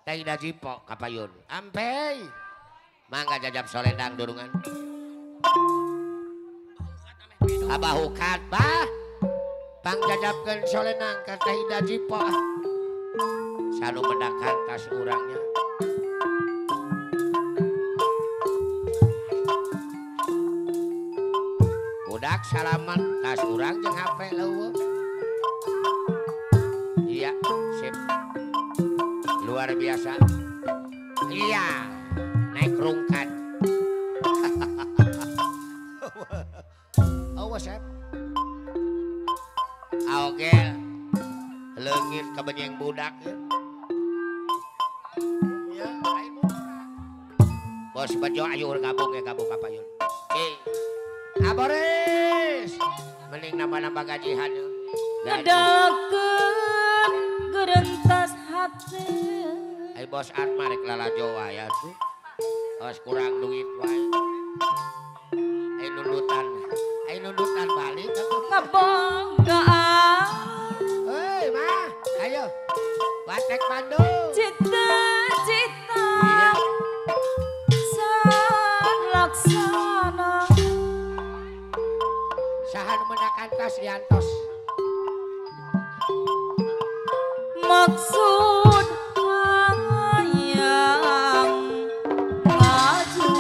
Teh Ida Jipo kapayun. Ampey. Mangga jajab solendang durungan. Abah hukat bah. Pang jajabkeun solendang ka Teh Ida Jipo. Sanu mendakan tas urangnya. Budak salaman tas urang jeung HP leuweung. Iya, sip. Luar biasa. Iya, naik rungkat. Awas, Sep. Oke. Leungit ka benyeng budak ya. Ya, lain Bos Bejo ayo gabung ya gabung kapayun. Aboris. Mending nambah-nambah gajihan ya. Ngedakeun gerentas hati. Ay bos Atma rek lalajoa ya tuh. Awas kurang duit wae. Ay nundutan balik atuh. Ngabonggaan. Hei mah, ayo. Batek Bandung. Cita-cita. Iya. San laksana. Saha nu mendakan tas diantos. Maksud hayang maju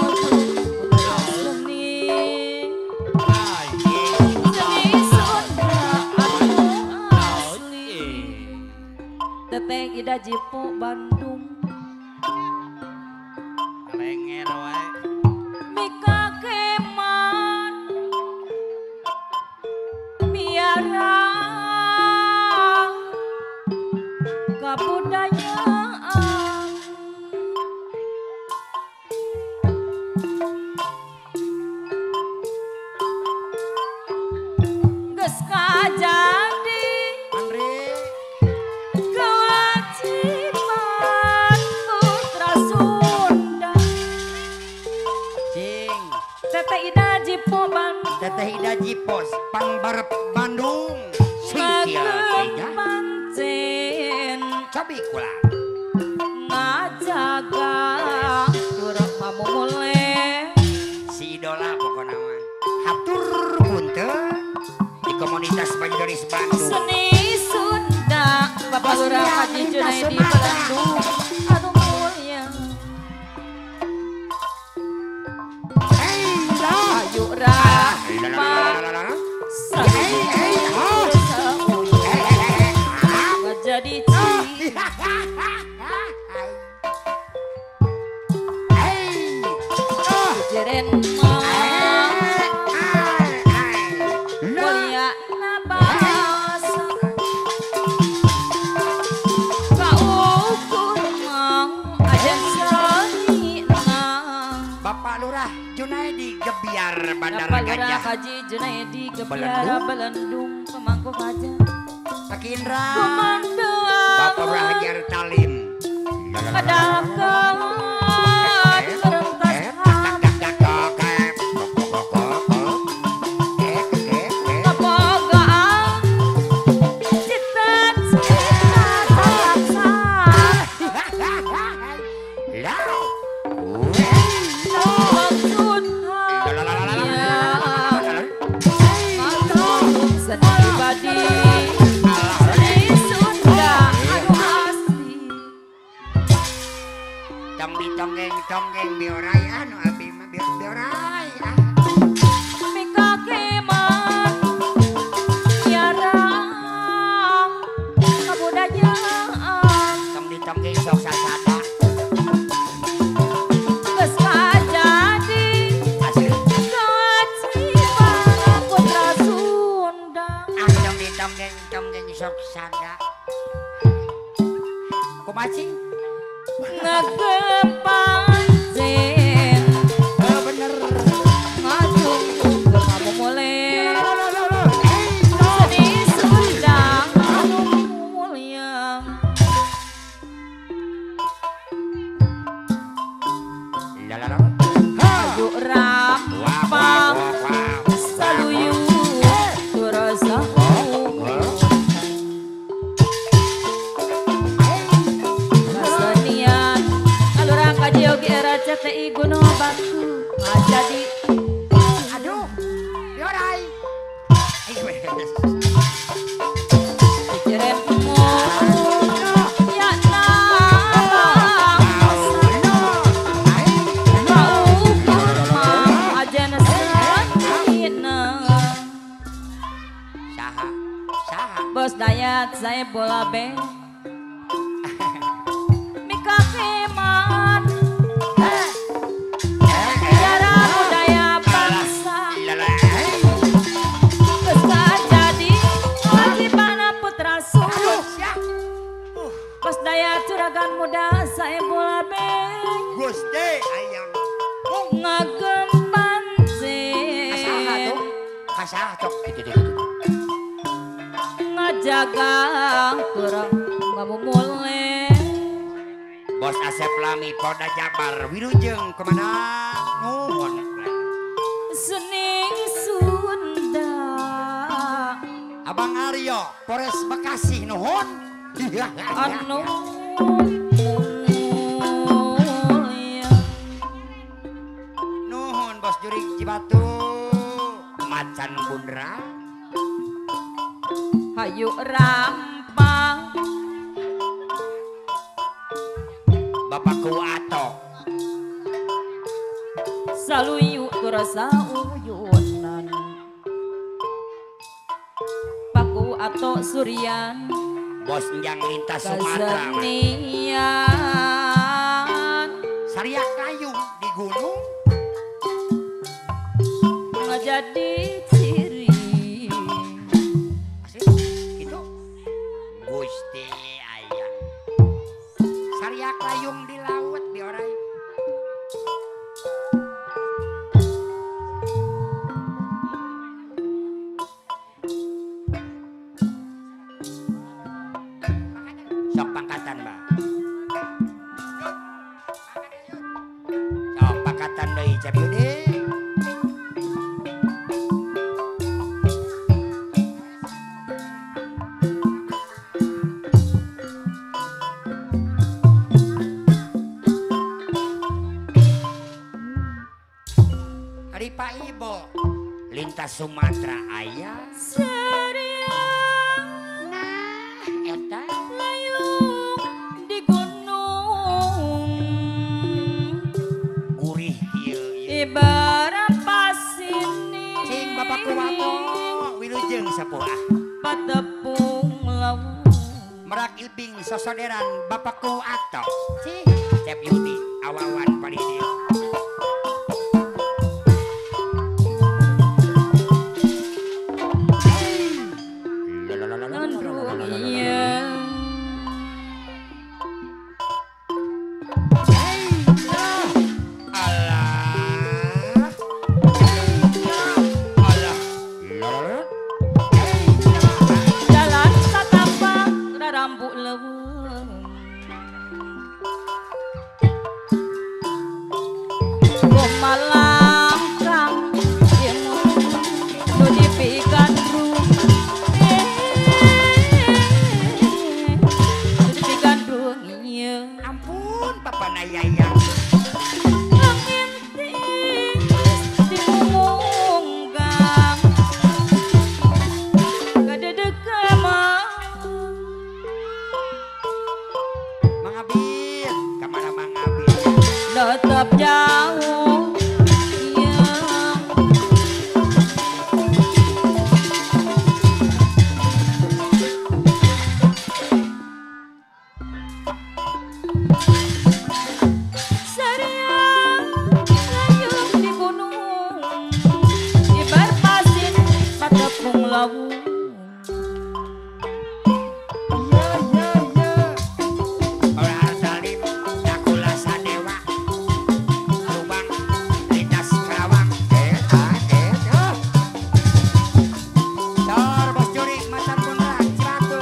seni Sunda asli Teteh Ida Jipo Bandung Lenger wae. Mika Keman Miara Kebudayaan geus kajadi Andri. kewajiban putra Sunda Cing. Teteh Ida Jipo Bandung Teteh Ida Jipos Pangbarep Bandung. ngagem pancen Cobi kula. ngajaga duruk mamumule Si idola pokoknya mah. Hatur punten di komunitas Banjaris Bandung. seni Sunda Bapak Lurah Haji Junaidi Bandung anu mulia ayu rahmat jadi jeren mulia nabasa kaukur mang ajen sanina Bapak Lurah Junaidi Gebiar Bandara Bapak Lurah Gajah. Haji Junaidi Gebiara Belendung. Belendung pemangku kaja Pak Indra. komandoan Bapak Rahajar Talim. Kadakan merentas kepogaan cita-cita terlaksana maksud hayang ngatur seni pribadi seni Sunda anu asli Tonggeng biorai anu abi mah biorai. Mika Keman Yarang Kebudayaan Tonggeng sok sasada. geus kajadi Asli. kewajiban putra Sunda Tonggeng sok sada. Kumacing. ngagem pancen Bener. ngajung ke mamumule seni Sunda anu mulia ayu rampang saluyu turasa kesenian di Gunung Batu jadi Aduh, diorai. jeremmu ya Bos Dayat saya bola be Mika Keman sejarah budaya bangsa Besa jadi Wajibana Putra Sulung Bos Dayat Juragan Muda saya bola be Gusti ayam. ngagem panjang Kasaha cok. ngajaga kurang ngabumule Bos Asep Lami Polda Jabar Wilujeng kemana? Nuhun. Sening Sunda Abang Aryo Polres Bekasi nuhun. anu mulia Nuhun Bos Jurik Cibatu Macan Bundra hayu rampang Bapakku Atok saluyu kurasa uyunan Paku Ato Suryan Bos Njang Lintas Sumatera kesenian Sariak Kayu di gunung ngajadi ciri gitu Gusti ayam Sariak Layung di laut di orai sok pangkatan mbak sok pangkatan dari Cabiudi Hari Pak Ibo lintas Sumatera ayah serian eta layung di gunung gurih ieu ibarat pasini cing Bapak Kuwato wilujeng sepuh patepung laut Merak Ilbing sosoderan Bapak Kuwato cing Cep Yudi awawan palidieu jalan satapak rambu leuweung Malangkang nu dipigandrung nu dipigandrung ieu ampun Bapak Nayayang nginting di munggang kadedeg mah Mang Abid kamana Mang Abid tetap jauh iya serian layung di gunung ibar pasir patepung laut Orang Arsalim Nakula Sadewa Lubang Lintas Kerawang Dor Bos Jurik Macan Bundra Cibatu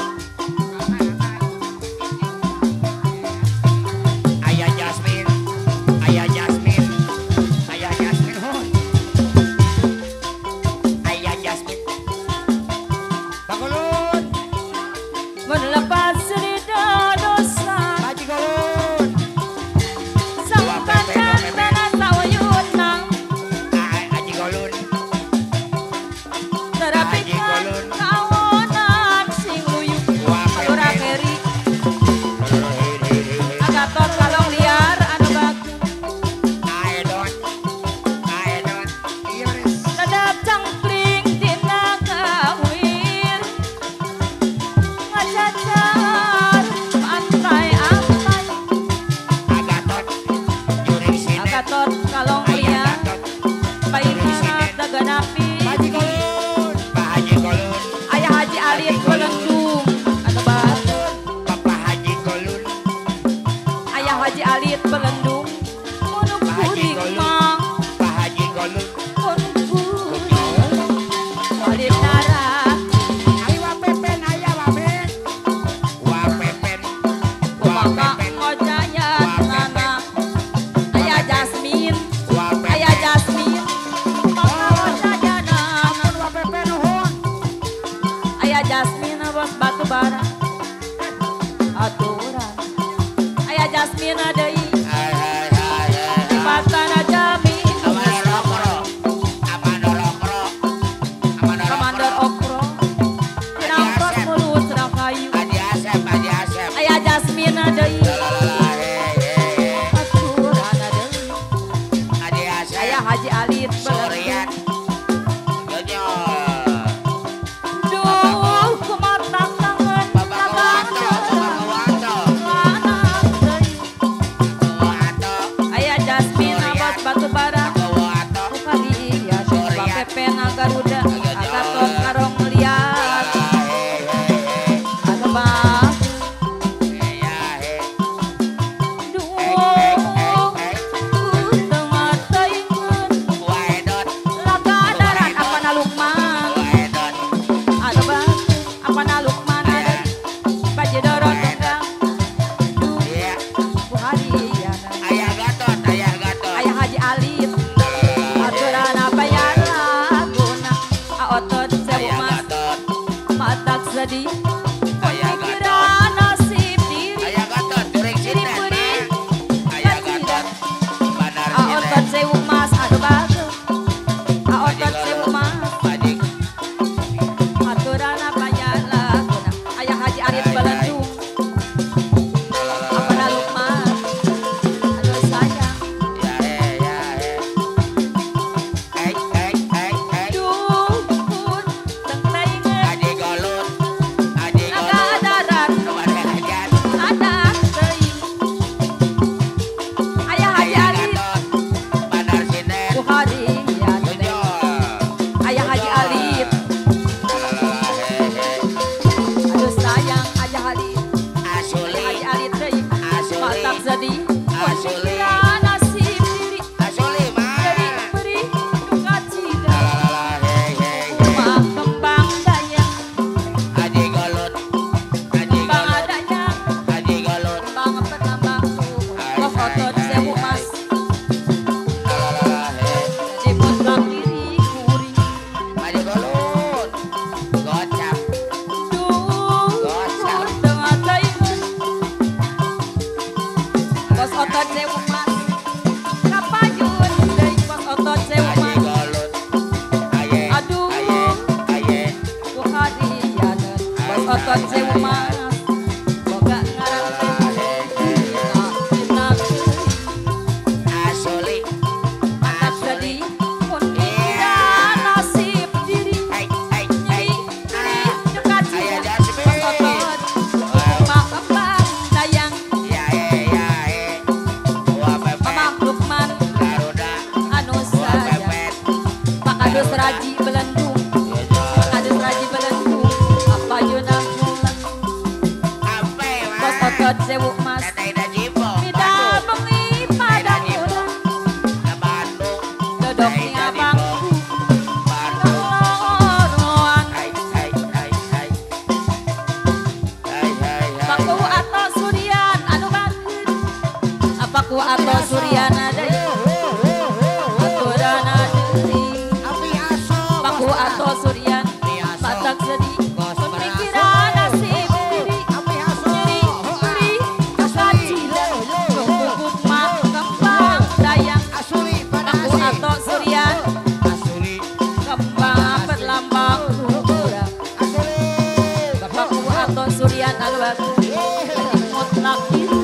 Haji Alit Belendung Munuk kuring mang Pak Haji Golun Munuk kuring Alit Narat Ayo wapepen aya wapen Wapepen Kumaka ngojaya nana Aya Jasmine Aya Jasmine Kumaka ngojaya nana Wapepen nuhun Aya Jasmine bos batu bara aturan Aya Jasmine deui Patana Jamin Kamandor Okro Senang tos mulut senang kayu Aya Jasmine deui aturan deui Aya Haji Alit Belendung Duh kumatak tangan Aya Jasmine abad batu bara Bukali ya Coba Pepen Garuda Agaton Karong liat Ada bang Duh Tengah taingan Laga darat apa na Lukman Ada bang Apa na Lukman ada Baji dorot tenggang Bukali ya Ayah Haji Alit aturan apa ya laguna otot sewu mas matak sedih pikiran nasib diri diri beri kasihan otot sewu mas aduh bagus otot sewu mas aturan apa ya laguna Ayah Haji Alit Belendung apa Lukman aduh sayang Duhun tengtaingan naga darat ada teuing Ayah Haji Alit Bukhari ya Ayah Haji Alit aduh sayang Ayah Alit Haji Alit teuing matak sedih pikiran nasib diri jadi beri duka cita rumah kembang dayang kembang adanya kembang perlambang kok otot sewu mas jadi mutlak diri kuring duh tengah taingan bos otot sewu mas kapayun dari bos otot sewu mas aduh Bukhari ya bos otot sewu mas boga ngarang enak matak sedih pun pikiran nasib diri nyeri duka cita bos otot rumah kembang dayang Mama Lukman anu saja Pak Kadus Raji Belendung Pak Kadus Raji Belendung apa yunang bos otot sewu mas Mida bengi pada mulan dodok ni abangku loroan Paku atau Surian anu banget Paku atau Surian ada aturan deui Paku atau Surian matak sedih pikiran nasib diri nyeri beri duka cita bubuk mak kembang dayang Paku atau Surian kembang perlambang kurang Paku atau Surian alwaku jadi mutlak diri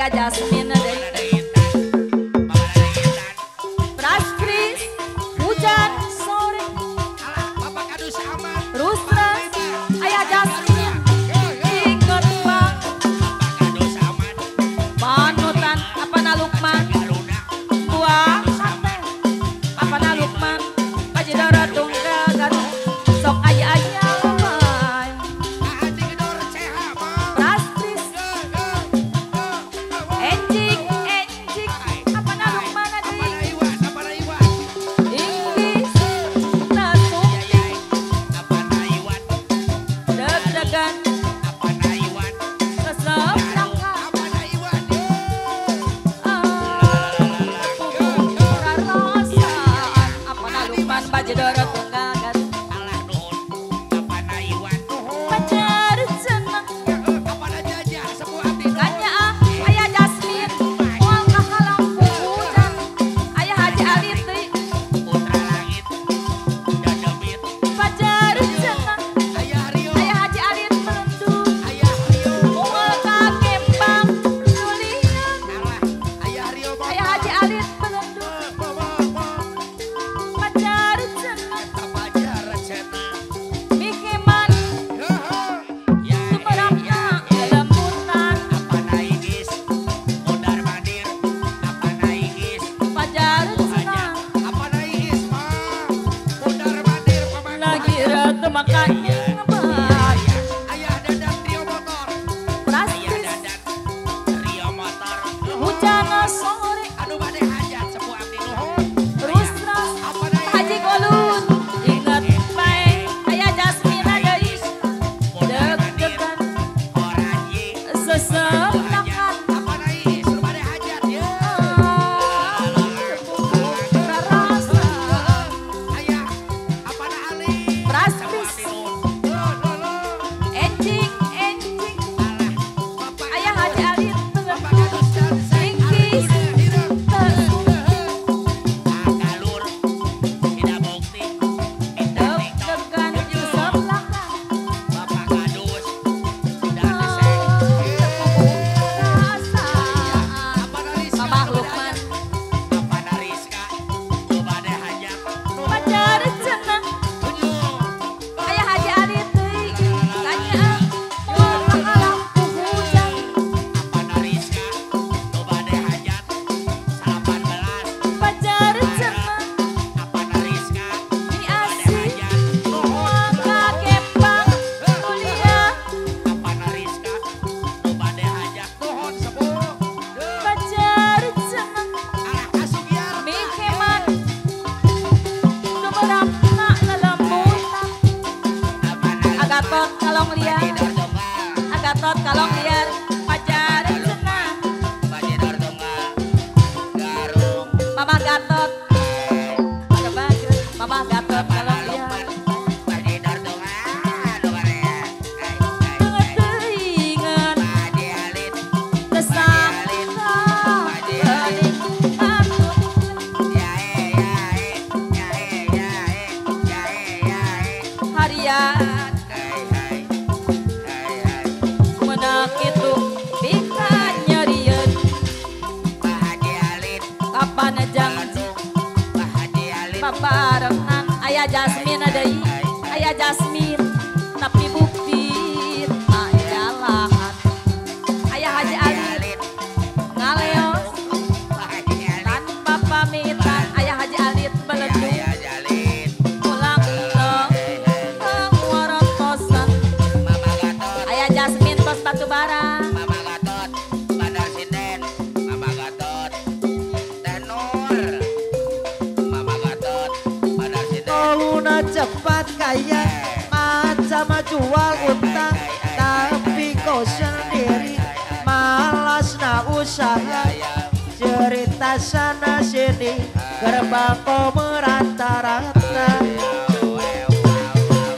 Ayah Jasmine deui. Pras Kris hujan sore. Rustres ayah Jasmine inget bang. Panutan apa na Lukman. Buah sate apa na Lukman. Pajidara tunggagan sok ayah-ayah. Pras Kris enjing apa na Lukman deui. Inggris nasuk deg-degan resep langka rarasaan apa na Lukman Pajidara tunggagan pacar seneng kanya ayah Jasmine moal kahalang hujan ayah Haji Ali deui pacar seneng ayah Haji Ali melendung moal ka Kembang Julian ayah Haji Ali melendung pacar seneng Mikiman Sumerapna Lembutan pacar seneng lagi ratu makan ngebak Pras Kris hujan sore Rustres Haji Golun inget bae ayah Jasmine deui deg-degan sesep langkan rarasaan Pras Kris enjing ayah Haji Ali melendung Inggris nasuk deg-degan resep langka rarasaan Mamah Lukman pacar seneng ayah Haji Ali deui kanya moal kahalang hujan pacar seneng diasih moal ka Kembang Julian pacar seneng Mikiman Sumerapna Lelembutan Agatot kalong liar Agatot kalong liar pacar seneng Mama Gatot coba Mama Gatot kalong liar inget desam harian menak itu pika nyerieun kapan janji babarengan ayah Jasmine deui ayah Jasmine tapi bukti aya lahan ayah Haji Ali ngaleos tanpa pamitan ayah Haji Ali melendung pulang warotosan ayah Jasmine tos Batubara Luna cepat kaya macam jual utang tapi kau sendiri malas na usaha cerita sana sini gerbang kau merata-rata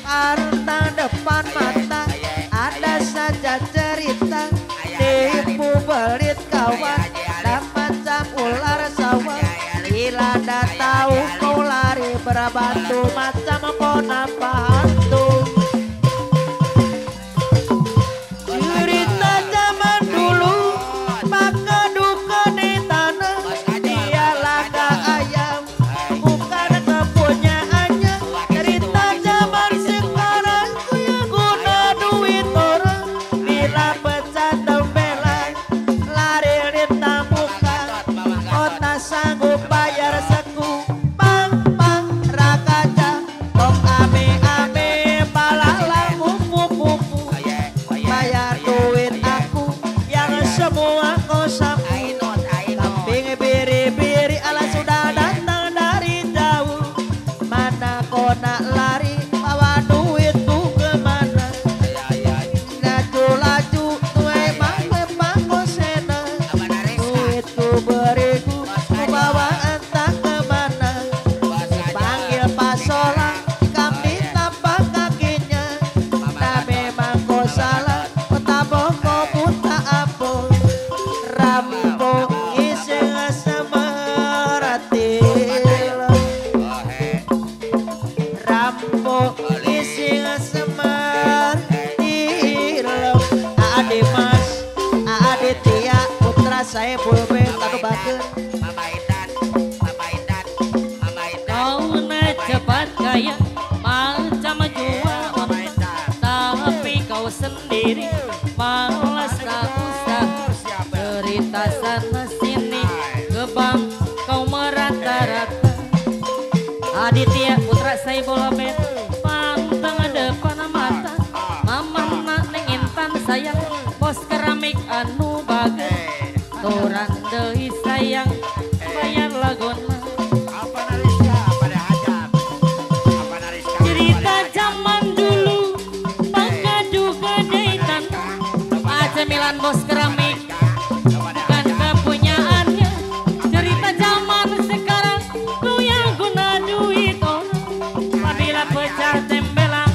harta depan mata ada saja cerita tipu belit kawan dan macam ular sawah bila dah tahu kau lari berbatu macam kau nampak hantu cerita zaman dulu maka semua kosong. Kambing biri-biri ala sudah datang dari jauh. Mana kau nak lari bawa duitku kemana? Laju-laju tuai memang kau sena. Duitku beriku ku bawa entah kemana. Panggil pasola kami tapak kakinya. Tak memang kau salah, tak bohong buta apa. Rampok iseng semeratil. Rampok iseng semeratil. Ade Mas, Ade Tia, putra saya pulpen tanu bakeun. Kau na cepat kaya macam jual tapi kau sendiri malas tak usah cerita sana sini ke bank kau merata-rata. Aditya putra saya bola bet pantang depan mata mama nak neng intan sayang bos keramik anu bagus turang deui sayang bayar lagona. Cerita zaman dulu pengadu gedeitan cemilan bos keramik bukan kepunyaannya. Cerita zaman sekarang lu yang guna duit orang. Apabila pecah tembelang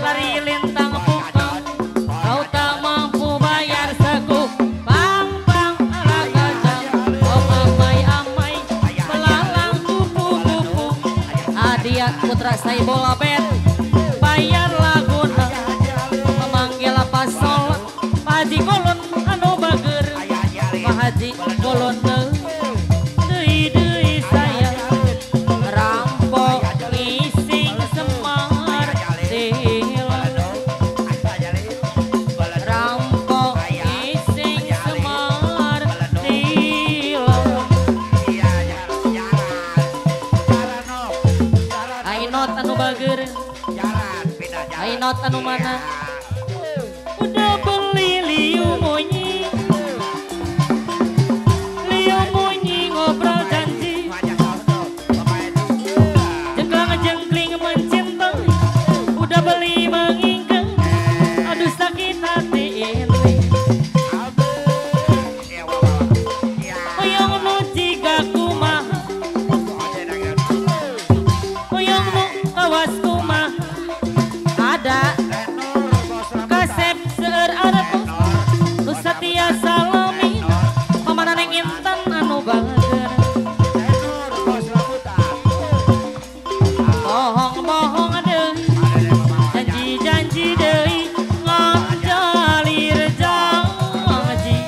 lari lintang pukul kau tak mampu bayar sekuk bang ala gajah oh amai belalang kupu-kupu. Adia putra saya bola bet bayar laguna memanggil pasol Haji Kolon anu bager Pak Haji Kolon deui saya rampok ngising semar rampok ngising semar Ainot anu bager Ainot anu mana udah beli liu monyi ngobrol janji jengkling mencintai udah beli mengingkang aduh sakit hati ini oyong nu jiga kumaha oyong nu awas kumaha ada kasep seueur arep nu satia salami pamana neng intan anu bager bohong-bohong deui janji deui ngajalir janji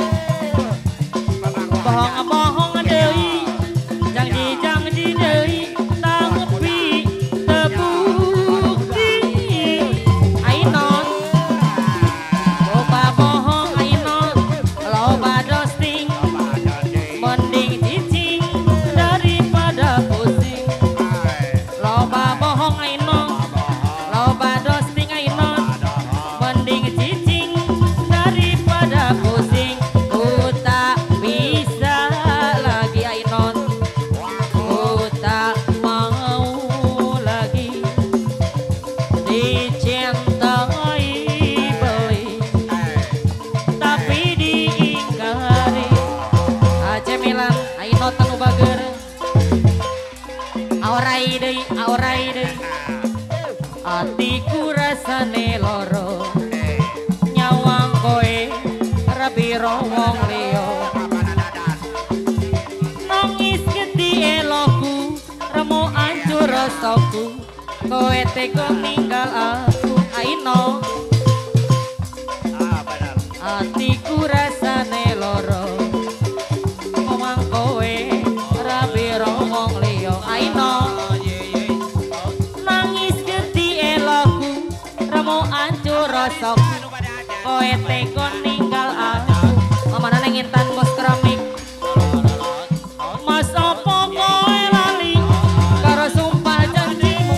bohong-bohong deui janji deui tapi terbukti. Ainot loba bohong ainot loba dosting mending cicing daripada pusing. Loba bohong ainot loba dosting ainot mending cicing daripada pusing. Ku tak bisa lagi ainot ku tak mau lagi dicintai beli tapi diingkari. Cemilan ainot anu bager aurai deui atiku rasane loro nyawang koe rabiro wong liya nangis gede eloku remo ancur rasaku koe tega ninggal aku. Ainot atiku rasane loro ngomong kowe rabiro wong liya. Ainot nangis gede eloku remo ancur rasaku koe tega ninggal aku. Mamana neng intan bos keramik mas opo koe lali karo sumpah janjimu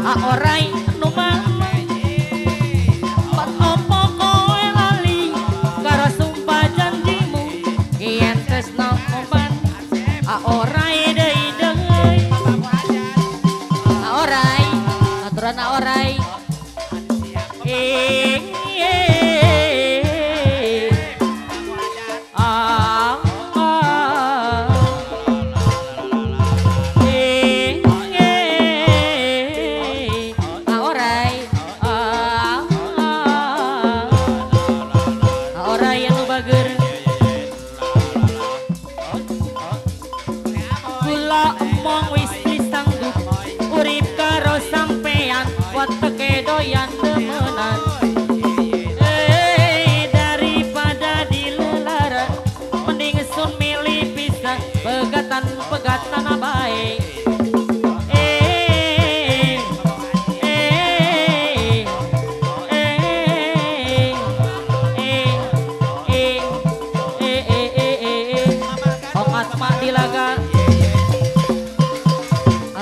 orai nu mana mas opo koe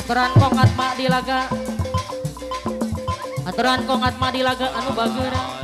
Aturan kongat mak di laga. Aturan kongat mak di laga anu bageura.